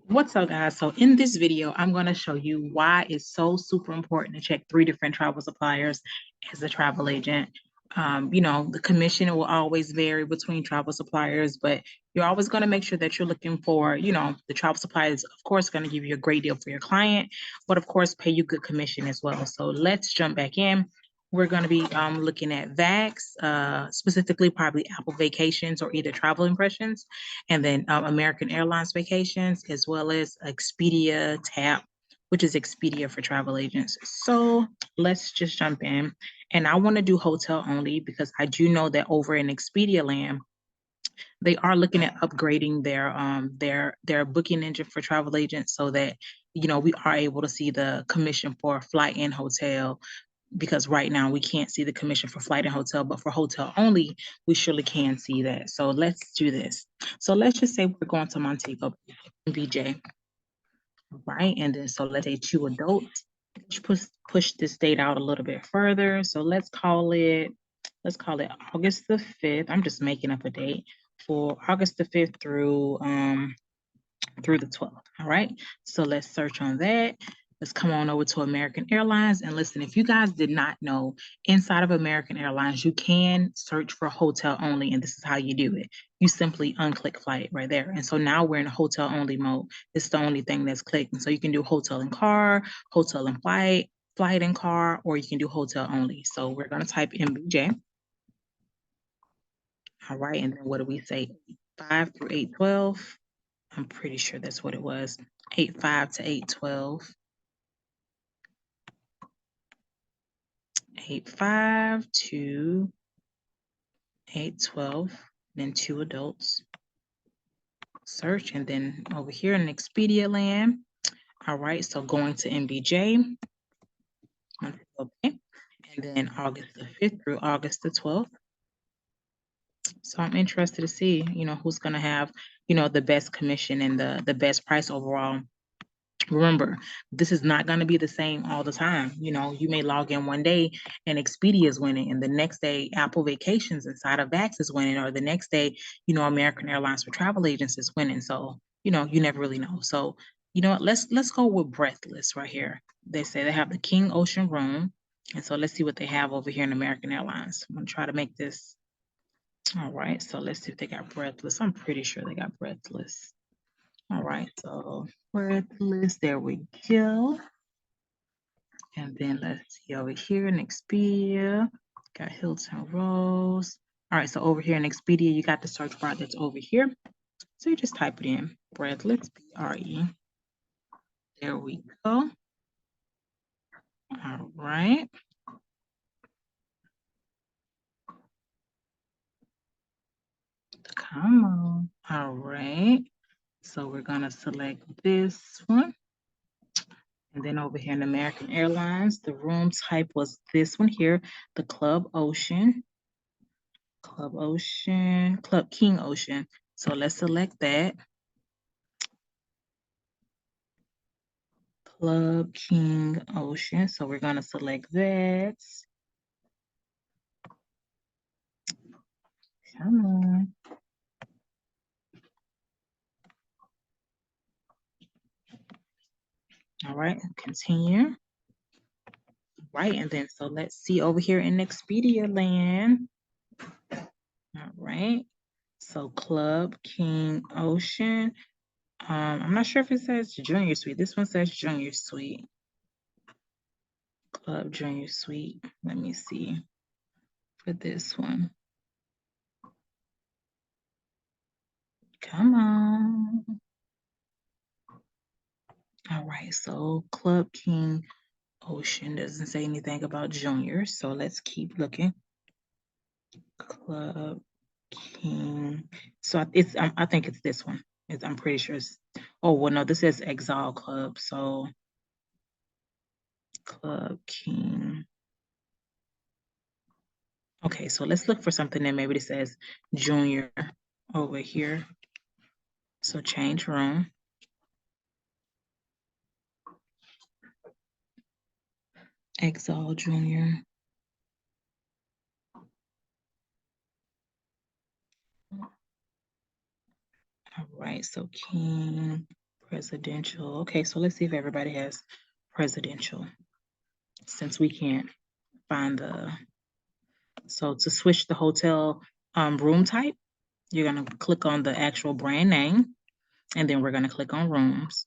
What's up, guys? So in this video, I'm going to show you why it's so super important to check 3 different travel suppliers as a travel agent. The commission will always vary between travel suppliers, but you're always going to make sure that you're looking for, the travel suppliers, of course, going to give you a great deal for your client, but of course, pay you good commission as well. So let's jump back in. We're going to be looking at VAX, specifically probably Apple Vacations or either Travel Impressions, and then American Airlines Vacations, as well as Expedia TAP, which is Expedia for travel agents. So let's just jump in. And I want to do hotel only because I do know that over in Expedia land, they are looking at upgrading their booking engine for travel agents so that we are able to see the commission for flight and hotel, because right now we can't see the commission for flight and hotel, but for hotel only, we surely can see that. So let's do this. So let's just say we're going to Montego BJ, right? And then so let's say 2 adults. Push this date out a little bit further. So let's call it August the 5th. I'm just making up a date for August the 5th through the 12th. All right. So let's search on that. Let's come on over to American Airlines. And listen, if you guys did not know, inside of American Airlines, you can search for hotel only. And this is how you do it. You simply unclick flight right there. And so now we're in hotel only mode. It's the only thing that's clicked. And so you can do hotel and car, hotel and flight, flight and car, or you can do hotel only. So we're going to type MBJ. All right. And then what do we say? 5 through 812. I'm pretty sure that's what it was. 8/5 to 8/12. 8/5 to 8/12. Then 2 adults. Search, and then over here in Expedia land. All right, so going to MBJ. Okay. And then August the 5th through August the 12th. So I'm interested to see, who's going to have, the best commission and the best price overall. Remember, this is not going to be the same all the time. You may log in one day and Expedia is winning, and the next day Apple Vacations inside of VAX is winning, or the next day, American Airlines for travel agents is winning. So, you never really know. So, you know what? Let's go with Breathless right here. They say they have the King Ocean room, and so let's see what they have over here in American Airlines. I'm gonna try to make this. All right, so let's see if they got Breathless. I'm pretty sure they got Breathless. All right, so Breathless, there we go. And then let's see over here in Expedia, got Hilton Rose. All right, so over here in Expedia, you got the search bar that's over here. So you just type it in, Breathless, B-R-E. There we go. All right. Come on. All right. So we're gonna select this one. And then over here in American Airlines, the room type was this one here, the Club Ocean. Club King Ocean. So let's select that. Club King Ocean. So we're going to select that. Come on. All right, continue. Right, and then so let's see over here in Expedia land. All right, so Club King Ocean. I'm not sure if it says Junior Suite. This one says Junior Suite. Club Junior Suite. Let me see for this one. Come on. All right, so Club King Ocean doesn't say anything about Junior, so let's keep looking. Club King. So I think it's this one. I'm pretty sure it's. Oh well, no, this is Exile Club. So Club King. Okay, so let's look for something that maybe it says Junior over here. So change room. Exile Junior. All right, so King Presidential. Okay, so let's see if everybody has presidential, since we can't find the. So to switch the hotel room type, you're gonna click on the actual brand name, and then we're gonna click on rooms.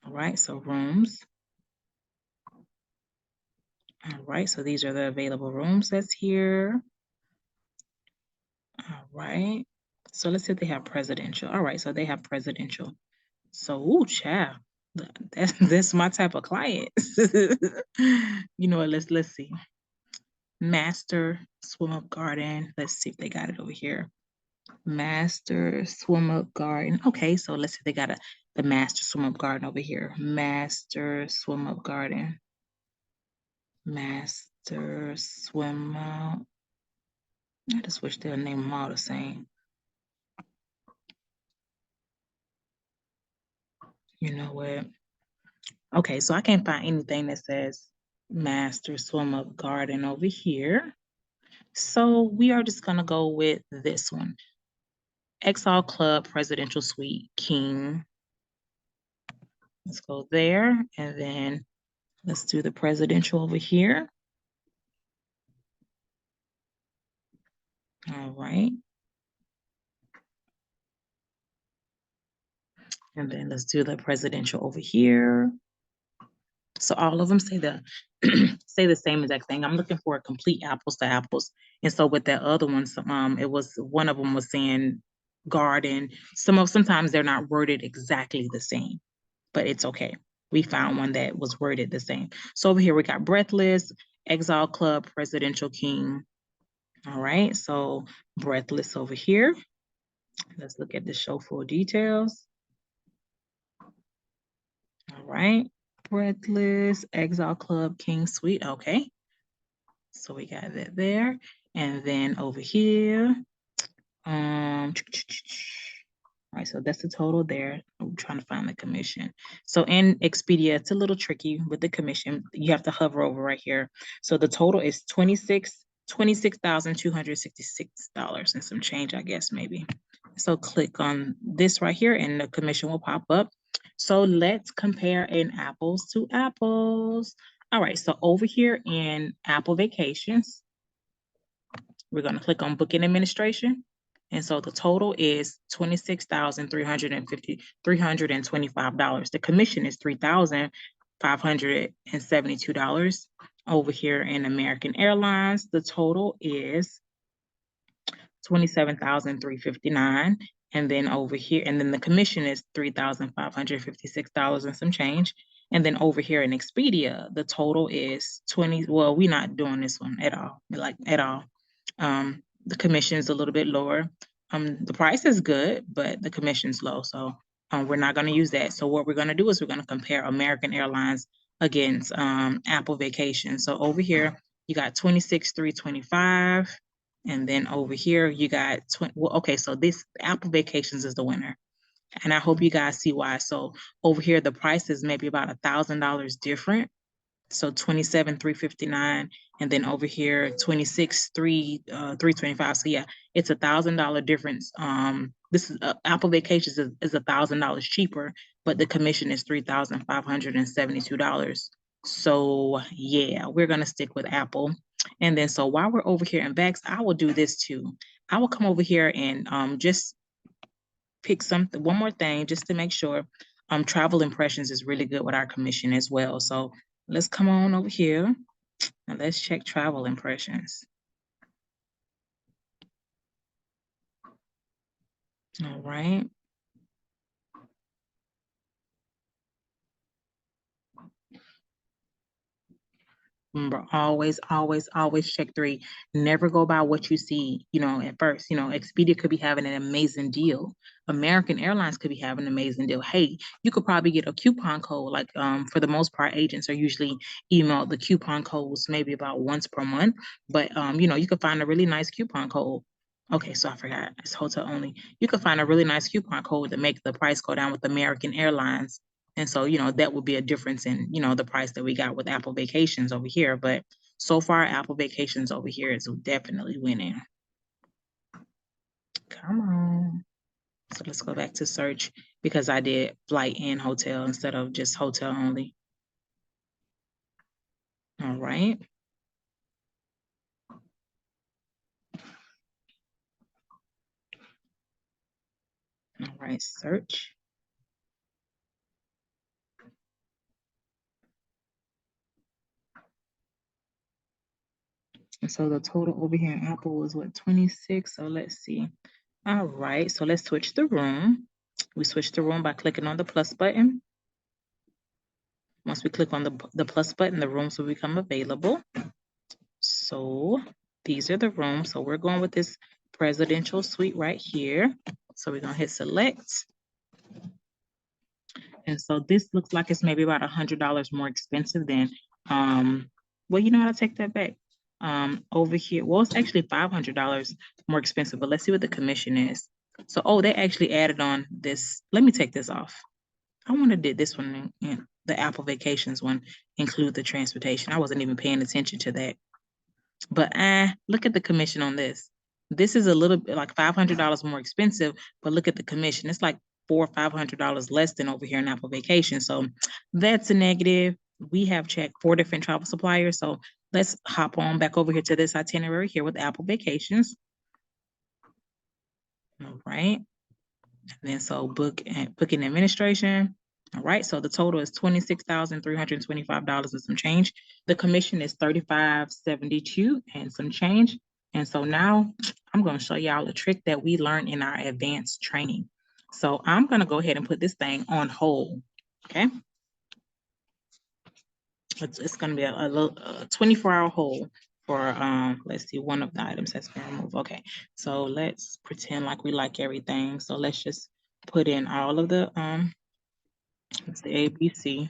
All right, so rooms. All right, so these are the available rooms that's here. All right, so let's see if they have presidential. All right, so they have presidential. So, ooh, child, that's my type of client. You know what? Let's see. Master swim up garden. Let's see if they got it over here. Master swim up garden. Okay, so let's see if they got the master swim up garden over here. Master swim up garden. Master swim up. I just wish they'll name them all the same. You know what? Okay, so I can't find anything that says Master Swim Up Garden over here. So we are just gonna go with this one. Exile Club Presidential Suite King. Let's go there, and then let's do the presidential over here. All right. And then let's do the presidential over here. So all of them say the say the same exact thing. I'm looking for a complete apples to apples. And so with that other one, it was one of them was saying garden. Sometimes they're not worded exactly the same, but it's okay. We found one that was worded the same. So over here we got Breathless, Exile Club, Presidential King. All right, so Breathless over here. Let's look at the show full details. All right, Breathless, Exile Club, King Suite. Okay, so we got that there. And then over here, all right, so that's the total there. I'm trying to find the commission. So in Expedia, it's a little tricky with the commission. You have to hover over right here. So the total is $26,266 and some change, I guess, maybe. So click on this right here and the commission will pop up. So let's compare in apples to apples. All right, so over here in Apple Vacations, we're going to click on Booking Administration. And so the total is $26,325. The commission is $3,572. Over here in American Airlines, the total is $27,359. And then over here, and then the commission is $3,556 and some change. And then over here in Expedia, the total is well, we're not doing this one at all, like at all. The commission is a little bit lower. The price is good, but the commission's low. So we're not going to use that. So what we're going to do is we're going to compare American Airlines against Apple Vacation. So over here, you got 26,325. And then over here, you got okay, so this Apple Vacations is the winner. And I hope you guys see why. So over here, the price is maybe about $1,000 different. So 27,359, and then over here 26,325. So yeah, it's $1,000 difference. This is Apple Vacations is $1,000 cheaper, but the commission is $3,572. So yeah, we're gonna stick with Apple. And then so while we're over here in Vex, I will do this too. I will come over here and just pick one more thing just to make sure. Travel Impressions is really good with our commission as well. So let's come on over here and let's check Travel Impressions. All right. Remember, always check 3. Never go by what you see, at first. Expedia could be having an amazing deal. American Airlines could be having an amazing deal. Hey, you could probably get a coupon code. Like, for the most part, agents are usually email the coupon codes maybe about once per month. But, you could find a really nice coupon code. Okay, so I forgot. It's hotel only. You could find a really nice coupon code to make the price go down with American Airlines. And so, that would be a difference in, the price that we got with Apple Vacations over here. But so far, Apple Vacations over here is definitely winning. Come on. So let's go back to search because I did flight and hotel instead of just hotel only. All right. All right, search. And so the total over here in Apple was what, 26? So let's see. All right, so let's switch the room. We switch the room by clicking on the plus button. Once we click on the plus button, the rooms will become available. So these are the rooms. So we're going with this presidential suite right here. So we're gonna hit select. And so this looks like it's maybe about $100 more expensive than, well, you know what, I'll take that back. Over here, well, it's actually $500 more expensive, but let's see what the commission is. So, oh, they actually added on this. Let me take this off. I want to did this one in the Apple Vacations one, include the transportation. I wasn't even paying attention to that. But look at the commission on this. This is a little bit like $500 more expensive, but look at the commission. It's like $400 or $500 less than over here in Apple Vacation. So that's a negative. We have checked 4 different travel suppliers. So let's hop on back over here to this itinerary here with Apple Vacations. All right. And then so booking administration. All right, so the total is $26,325 and some change. The commission is $35.72 and some change. And so now I'm going to show y'all a trick that we learned in our advanced training. So I'm going to go ahead and put this thing on hold. Okay. It's going to be a 24-hour hold for, let's see, one of the items has been removed. Okay, so let's pretend like we like everything. So let's just put in all of the, let's say A, B, C,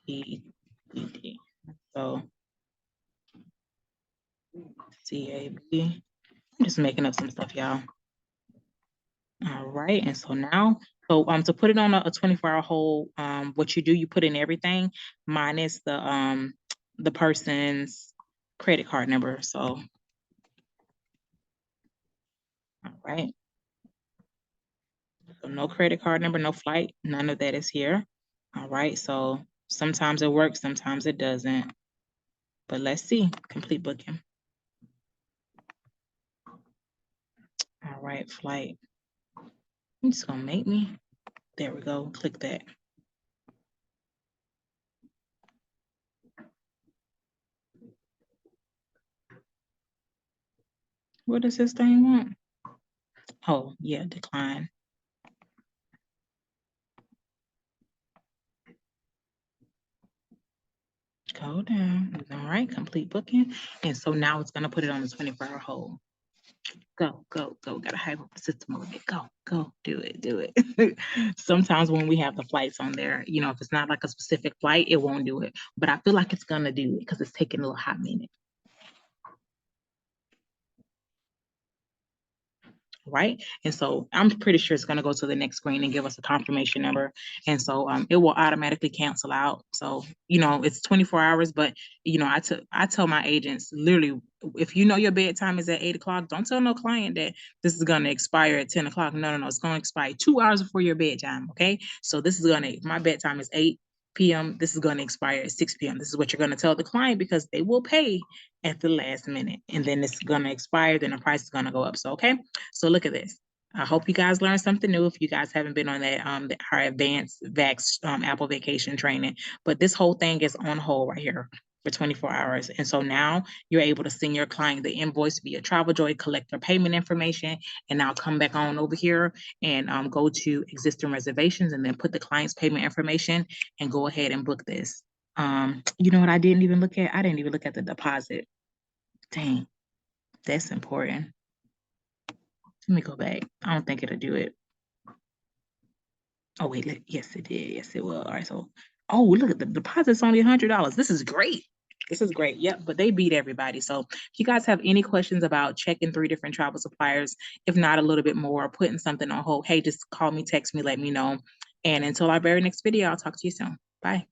E, D, D. So C, A, B. I'm just making up some stuff, y'all. All right, and so now, so to put it on a 24-hour hold, what you do, you put in everything minus the person's credit card number. So, all right. So no credit card number, no flight, none of that is here. All right, so sometimes it works, sometimes it doesn't. But let's see, complete booking. All right, flight. I'm just gonna make me. There we go, click that. What does this thing want? Oh, yeah, decline. Go down. All right, complete booking. And so now it's gonna put it on the 24-hour hold. Go, go, go. Gotta hype up the system a little bit. Go, go, do it, do it. Sometimes when we have the flights on there, you know, if it's not like a specific flight, it won't do it. But I feel like it's gonna do it because it's taking a little hot minute. Right? And so I'm pretty sure it's going to go to the next screen and give us a confirmation number. And so it will automatically cancel out. So, you know, it's 24 hours, but, you know, I tell my agents literally, if you know your bedtime is at 8 o'clock, don't tell no client that this is going to expire at 10 o'clock. No, no, no. It's going to expire 2 hours before your bedtime. Okay. So this is going to, my bedtime is 8 p.m. This is going to expire at 6 p.m. This is what you're going to tell the client because they will pay at the last minute. And then it's going to expire, then the price is going to go up. So, okay. So look at this. I hope you guys learned something new. If you guys haven't been on that, our advanced Apple Vacation training, but this whole thing is on hold right here for 24 hours. And so now you're able to send your client the invoice via TravelJoy, collect their payment information, and now come back on over here and go to existing reservations and then put the client's payment information and go ahead and book this. You know what I didn't even look at? I didn't even look at the deposit. Dang, that's important. Let me go back. I don't think it'll do it. Oh, wait. Yes, it did. Yes, it will. All right. So, oh, look at the deposit's only $100. This is great. This is great. Yep. But they beat everybody. So if you guys have any questions about checking 3 different travel suppliers, if not a little bit more, putting something on hold, hey, just call me, text me, let me know. And until our very next video, I'll talk to you soon. Bye.